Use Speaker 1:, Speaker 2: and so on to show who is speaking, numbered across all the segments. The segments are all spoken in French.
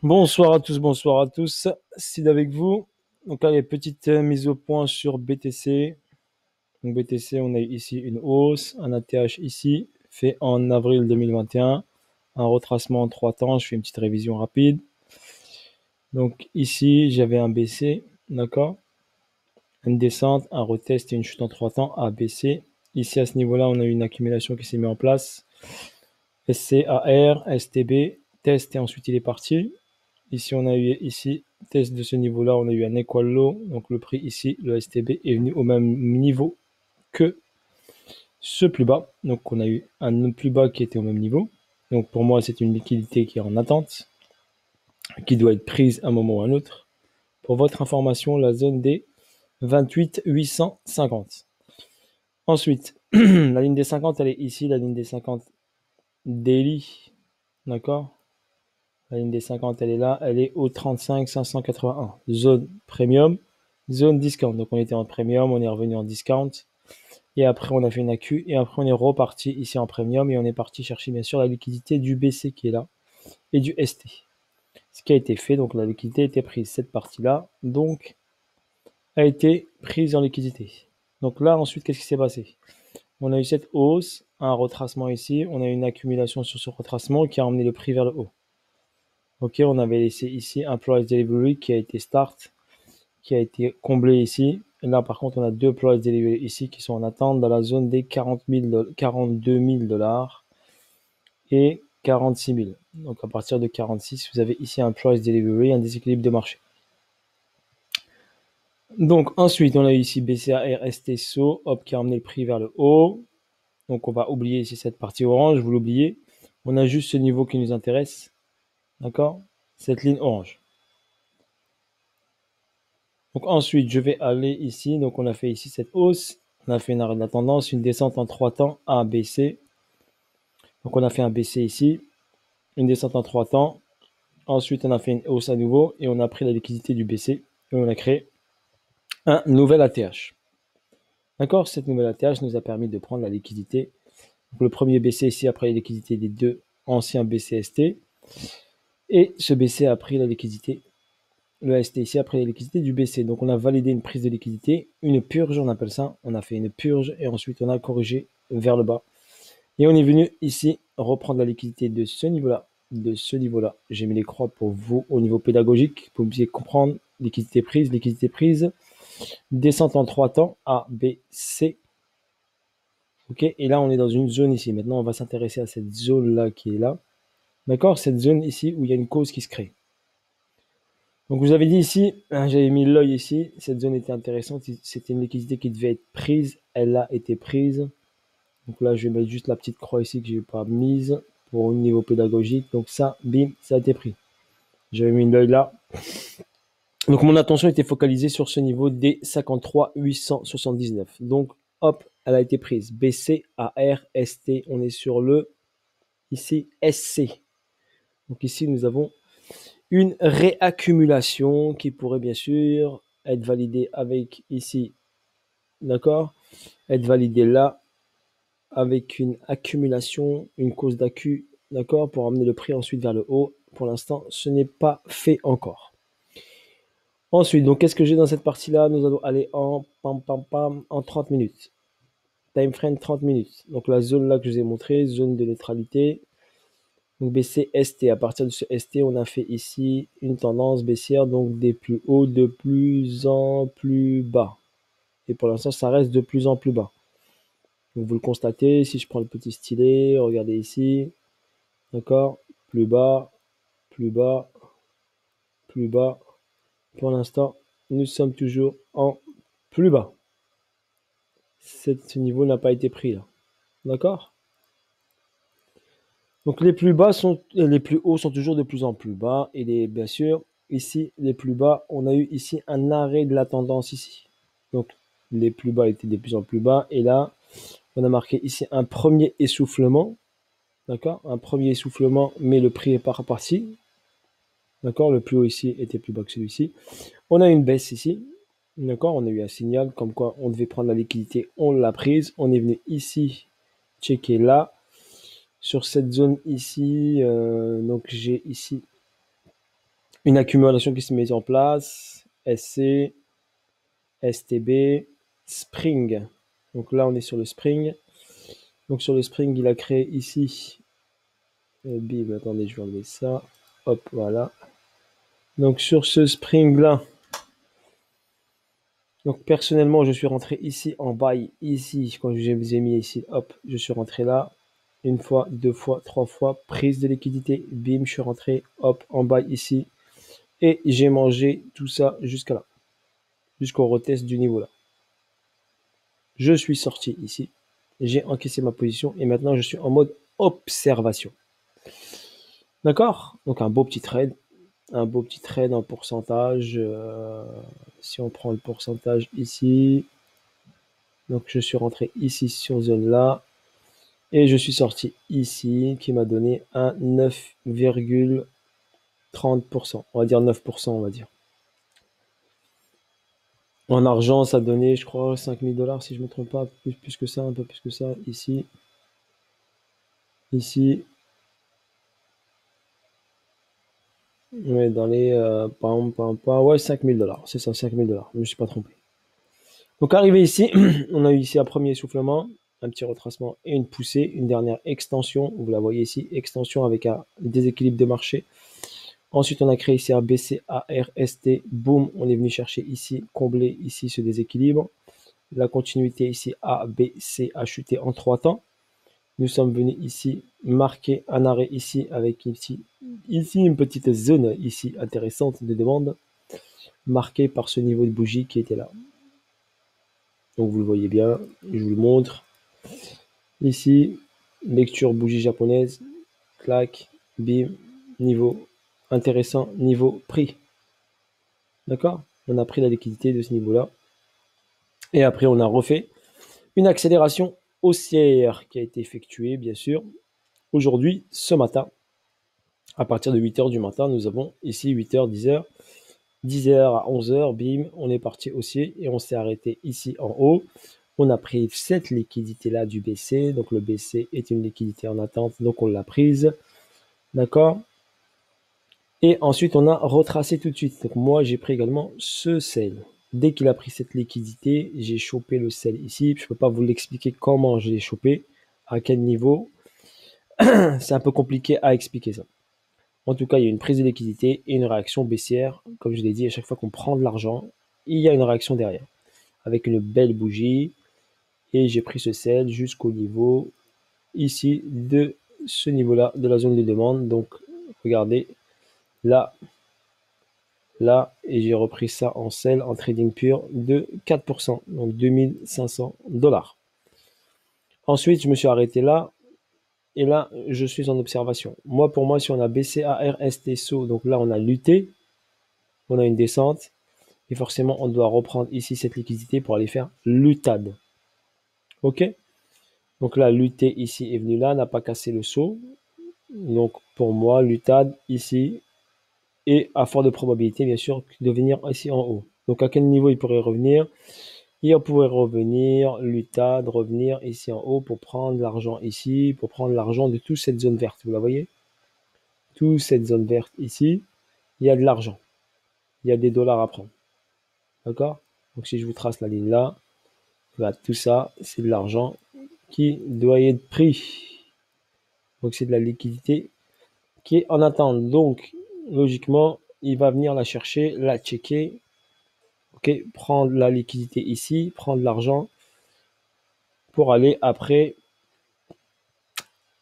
Speaker 1: Bonsoir à tous. Sid avec vous. Donc là, les petites mises au point sur BTC. Donc BTC, on a ici une hausse, un ATH ici, fait en avril 2021, un retracement en 3 temps. Je fais une petite révision rapide. Donc ici, j'avais un BC, d'accord, une descente, un retest et une chute en 3 temps, ABC. Ici, à ce niveau-là, on a eu une accumulation qui s'est mise en place. SCAR, STB, test et ensuite il est parti. Ici, on a eu ici, test de ce niveau-là, on a eu un equal low. Donc le prix ici, le STB, est venu au même niveau que ce plus bas. Donc on a eu un plus bas qui était au même niveau. Donc pour moi, c'est une liquidité qui est en attente, qui doit être prise à un moment ou à un autre. Pour votre information, la zone des 28 850. Ensuite, la ligne des 50, elle est ici, la ligne des 50 daily. D'accord. La ligne des 50, elle est là, elle est au 35 581. Zone premium, zone discount. Donc on était en premium, on est revenu en discount. Et après on a fait une accu et après on est reparti ici en premium et on est parti chercher bien sûr la liquidité du BC qui est là et du ST. Ce qui a été fait, donc la liquidité a été prise. Cette partie-là, donc, a été prise en liquidité. Donc là ensuite, qu'est-ce qui s'est passé? On a eu cette hausse, un retracement ici, on a eu une accumulation sur ce retracement qui a emmené le prix vers le haut. Ok, on avait laissé ici un price delivery qui a été start, qui a été comblé ici. Et là, par contre, on a deux price delivery ici qui sont en attente dans la zone des 42 000 dollars et 46 000. Donc, à partir de 46, vous avez ici un price delivery, un déséquilibre de marché. Donc, ensuite, on a eu ici BCA, RST, SO, hop, qui a emmené le prix vers le haut. Donc, on va oublier ici cette partie orange, vous l'oubliez. On a juste ce niveau qui nous intéresse. D'accord? Cette ligne orange. Donc ensuite, je vais aller ici. Donc on a fait ici cette hausse. On a fait une arrêt de la tendance, une descente en 3 temps A, B, C. Donc on a fait un BC ici, une descente en 3 temps. Ensuite, on a fait une hausse à nouveau et on a pris la liquidité du BC et on a créé un nouvel ATH. D'accord? Cette nouvelle ATH nous a permis de prendre la liquidité. Donc, le premier BC ici a pris la liquidité des deux anciens BCST et ce BC a pris la liquidité. Le ST ici a pris la liquidité du BC. Donc on a validé une prise de liquidité, une purge, on appelle ça. On a fait une purge et ensuite on a corrigé vers le bas. Et on est venu ici reprendre la liquidité de ce niveau-là. De ce niveau-là. J'ai mis les croix pour vous au niveau pédagogique, pour que vous puissiez comprendre liquidité prise, descente en 3 temps, A, B, C. Ok, et là on est dans une zone ici. Maintenant on va s'intéresser à cette zone-là qui est là. D'accord, cette zone ici où il y a une cause qui se crée. Donc vous avez dit ici, j'avais mis l'œil ici, cette zone était intéressante, c'était une liquidité qui devait être prise, elle a été prise. Donc là je vais mettre juste la petite croix ici que je n'ai pas mise pour un niveau pédagogique. Donc ça, bim, ça a été pris. J'avais mis l'œil là. Donc mon attention était focalisée sur ce niveau des 53 879. Donc hop, elle a été prise. BC, AR, ST, on est sur le ici SC. Donc ici nous avons une réaccumulation qui pourrait bien sûr être validée avec ici, d'accord, être validée là avec une accumulation, une cause d'accu, d'accord, pour amener le prix ensuite vers le haut. Pour l'instant, ce n'est pas fait encore. Ensuite, donc qu'est-ce que j'ai dans cette partie-là? Nous allons aller en en 30 minutes. Time frame 30 minutes. Donc la zone là que je vous ai montré, zone de neutralité. Donc BC, ST. À partir de ce ST, on a fait ici une tendance baissière, donc des plus hauts de plus en plus bas. Et pour l'instant, ça reste de plus en plus bas. Donc vous le constatez, si je prends le petit stylet, regardez ici, d'accord, plus bas, plus bas, plus bas. Pour l'instant, nous sommes toujours en plus bas. Ce niveau n'a pas été pris là, d'accord. Donc les plus bas sont, les plus hauts sont toujours de plus en plus bas et bien sûr ici les plus bas, on a eu ici un arrêt de la tendance ici. Donc les plus bas étaient de plus en plus bas et là on a marqué ici un premier essoufflement, d'accord, un premier essoufflement, mais le prix est pas reparti, d'accord, le plus haut ici était plus bas que celui-ci. On a une baisse ici, d'accord, on a eu un signal comme quoi on devait prendre la liquidité, on l'a prise, on est venu ici checker là. Sur cette zone ici, donc j'ai ici Une accumulation qui se met en place, SC, STB, Spring. Donc là, on est sur le Spring. Donc sur le Spring, il a créé ici. Bim, attendez, je vais enlever ça. Hop, voilà. Donc sur ce Spring-là, donc personnellement, je suis rentré ici en buy, ici, quand je vous ai mis ici, hop, je suis rentré là. Une fois, deux fois, trois fois, prise de liquidité, bim, je suis rentré, hop, en buy ici. Et j'ai mangé tout ça jusqu'à là, jusqu'au retest du niveau là. Je suis sorti ici, j'ai encaissé ma position et maintenant je suis en mode observation. D'accord? Donc un beau petit trade en pourcentage. Si on prend le pourcentage ici, donc je suis rentré ici sur zone là et je suis sorti ici qui m'a donné un 9,30%. On va dire 9%, on va dire. En argent, ça donnait, je crois, 5000 $ si je ne me trompe pas, plus que ça, un peu plus que ça, ici. Ici. Ouais, dans les, ouais, 5000 $. C'est ça, 5000 $. Je ne me suis pas trompé. Donc, arrivé ici, on a eu ici un premier essoufflement, un petit retracement et une poussée, une dernière extension. Vous la voyez ici, extension avec un déséquilibre de marché. Ensuite, on a créé ici un BCARST. Boum, on est venu chercher ici, combler ici ce déséquilibre. La continuité ici ABC a chuté en 3 temps. Nous sommes venus ici marquer un arrêt ici avec ici une petite zone ici intéressante de demande marquée par ce niveau de bougie qui était là. Donc vous le voyez bien, je vous le montre. Ici, lecture bougie japonaise, clac, bim, niveau intéressant, niveau prix. D'accord? On a pris la liquidité de ce niveau-là. Et après, on a refait une accélération haussière qui a été effectuée, bien sûr, aujourd'hui, ce matin. À partir de 8h du matin, nous avons ici 8h, 10h. 10h à 11h, bim, on est parti haussier et on s'est arrêté ici en haut. On a pris cette liquidité-là du BC. Donc le BC est une liquidité en attente, donc on l'a prise. D'accord? Et ensuite, on a retracé tout de suite. Donc moi, j'ai pris également ce sell. Dès qu'il a pris cette liquidité, j'ai chopé le sell ici. Je ne peux pas vous l'expliquer comment je l'ai chopé, à quel niveau. C'est un peu compliqué à expliquer ça. En tout cas, il y a une prise de liquidité et une réaction baissière. Comme je l'ai dit, à chaque fois qu'on prend de l'argent, il y a une réaction derrière. Avec une belle bougie. Et j'ai pris ce sell jusqu'au niveau ici de ce niveau-là, de la zone de demande. Donc, regardez, là, et j'ai repris ça en sell, en trading pur de 4%, donc 2500 $. Ensuite, je me suis arrêté là. Et là, je suis en observation. Moi, pour moi, si on a BCARST SO, donc là, on a lutté, on a une descente. Et forcément, on doit reprendre ici cette liquidité pour aller faire l'UTAD. OK? Donc là, l'UT ici est venu là, n'a pas cassé le saut. Donc pour moi, l'UTAD ici est à forte probabilité, bien sûr, de venir ici en haut. Donc à quel niveau il pourrait revenir? Il pourrait revenir, l'UTAD, revenir ici en haut pour prendre l'argent ici, pour prendre l'argent de toute cette zone verte. Vous la voyez? Toute cette zone verte ici, il y a de l'argent. Il y a des dollars à prendre. D'accord? Donc si je vous trace la ligne là, bah, tout ça, c'est de l'argent qui doit être pris. Donc c'est de la liquidité qui est en attente. Donc logiquement, il va venir la chercher, la checker, ok, prendre la liquidité ici, prendre l'argent pour aller après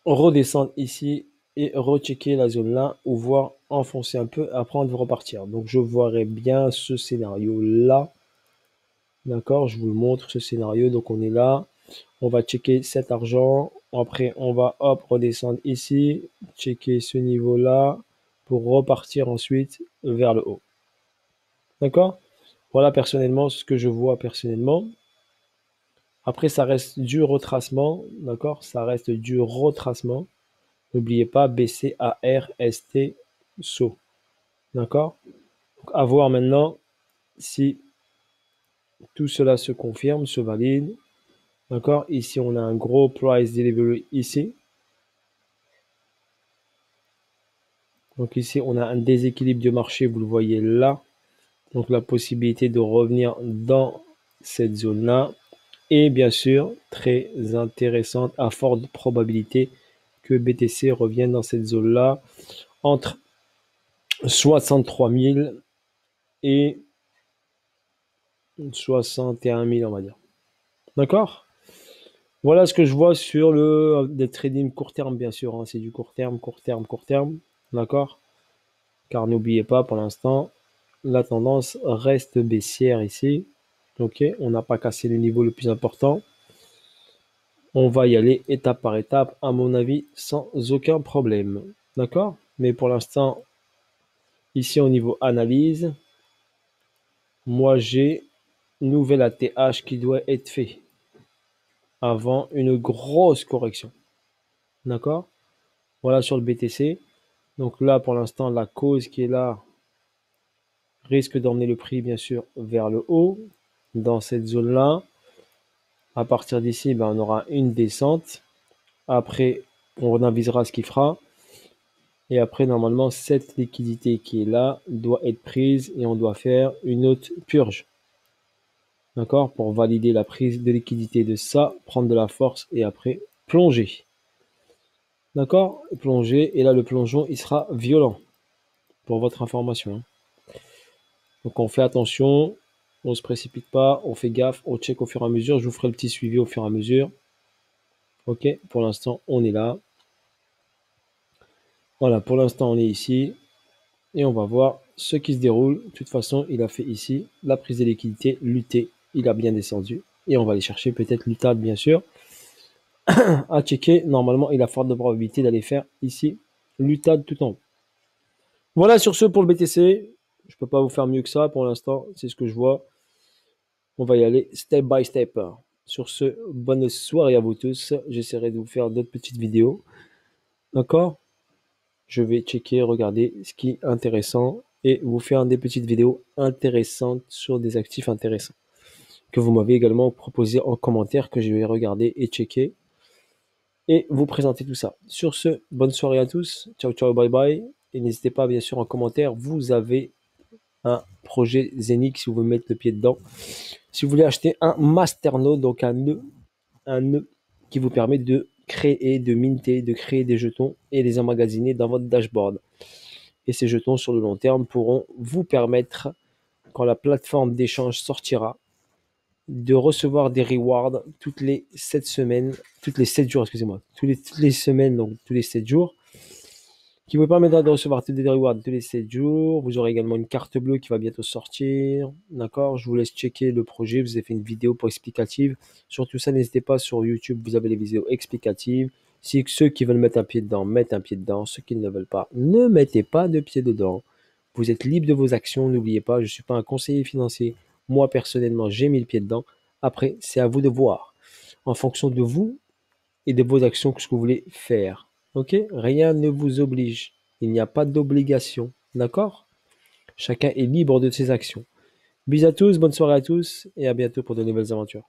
Speaker 1: redescendre ici et rechecker la zone là ou voir enfoncer un peu après de repartir. Donc je verrai bien ce scénario là. D'accord, je vous le montre ce scénario. Donc on est là, on va checker cet argent. Après on va hop redescendre ici, checker ce niveau là pour repartir ensuite vers le haut. D'accord? Voilà personnellement ce que je vois personnellement. Après ça reste du retracement, d'accord? Ça reste du retracement. N'oubliez pas BCARST SO. D'accord? Donc à voir maintenant si tout cela se confirme, se valide. D'accord? Ici, on a un gros price delivery ici. Donc ici, on a un déséquilibre du marché, vous le voyez là. Donc la possibilité de revenir dans cette zone-là est bien sûr très intéressante, à forte probabilité que BTC revienne dans cette zone-là entre 63 000 et 61 000, on va dire. D'accord? Voilà ce que je vois sur des trading court terme, bien sûr, hein. C'est du court terme, court terme, court terme. D'accord? Car n'oubliez pas, pour l'instant, la tendance reste baissière ici. Ok, on n'a pas cassé le niveau le plus important. On va y aller étape par étape, à mon avis, sans aucun problème. D'accord? Mais pour l'instant, ici au niveau analyse, moi j'ai nouvel ATH qui doit être fait avant une grosse correction. D'accord? Voilà sur le BTC. Donc là, pour l'instant, la cause qui est là risque d'emmener le prix, bien sûr, vers le haut, dans cette zone-là. À partir d'ici, ben, on aura une descente. Après, on avisera ce qu'il fera. Et après, normalement, cette liquidité qui est là doit être prise et on doit faire une autre purge. D'accord? Pour valider la prise de liquidité de ça, prendre de la force et après plonger. D'accord? Plonger. Et là, le plongeon, il sera violent. Pour votre information. Donc, on fait attention. On ne se précipite pas. On fait gaffe. On check au fur et à mesure. Je vous ferai le petit suivi au fur et à mesure. Ok? Pour l'instant, on est là. Voilà, pour l'instant, on est ici. Et on va voir ce qui se déroule. De toute façon, il a fait ici la prise de liquidité, lutter. Il a bien descendu. Et on va aller chercher peut-être l'UTAD, bien sûr. À checker. Normalement, il a forte probabilité d'aller faire ici l'UTAD tout en haut. Voilà sur ce pour le BTC. Je ne peux pas vous faire mieux que ça pour l'instant. C'est ce que je vois. On va y aller step by step. Sur ce, bonne soirée à vous tous. J'essaierai de vous faire d'autres petites vidéos. D'accord? Je vais checker, regarder ce qui est intéressant et vous faire des petites vidéos intéressantes sur des actifs intéressants que vous m'avez également proposé en commentaire, que je vais regarder et checker et vous présenter tout ça. Sur ce, bonne soirée à tous. Ciao, ciao, bye bye. Et n'hésitez pas, bien sûr, en commentaire, vous avez un projet Zenix si vous voulez mettre le pied dedans. Si vous voulez acheter un masternode, donc un nœud qui vous permet de créer, de minter, de créer des jetons et les emmagasiner dans votre dashboard. Et ces jetons sur le long terme pourront vous permettre, quand la plateforme d'échange sortira, de recevoir des rewards toutes les 7 semaines, toutes les 7 jours, excusez-moi, toutes les semaines, donc tous les 7 jours, qui vous permettra de recevoir des rewards tous les 7 jours. Vous aurez également une carte bleue qui va bientôt sortir. D'accord? Je vous laisse checker le projet. Je vous ai fait une vidéo pour explicative. Sur tout ça, n'hésitez pas, sur YouTube, vous avez les vidéos explicatives. Si ceux qui veulent mettre un pied dedans, mettent un pied dedans. Ceux qui ne veulent pas, ne mettez pas de pied dedans. Vous êtes libre de vos actions. N'oubliez pas, je ne suis pas un conseiller financier. Moi, personnellement, j'ai mis le pied dedans. Après, c'est à vous de voir. En fonction de vous et de vos actions, ce que vous voulez faire. Ok? Rien ne vous oblige. Il n'y a pas d'obligation. D'accord? Chacun est libre de ses actions. Bisous à tous, bonne soirée à tous et à bientôt pour de nouvelles aventures.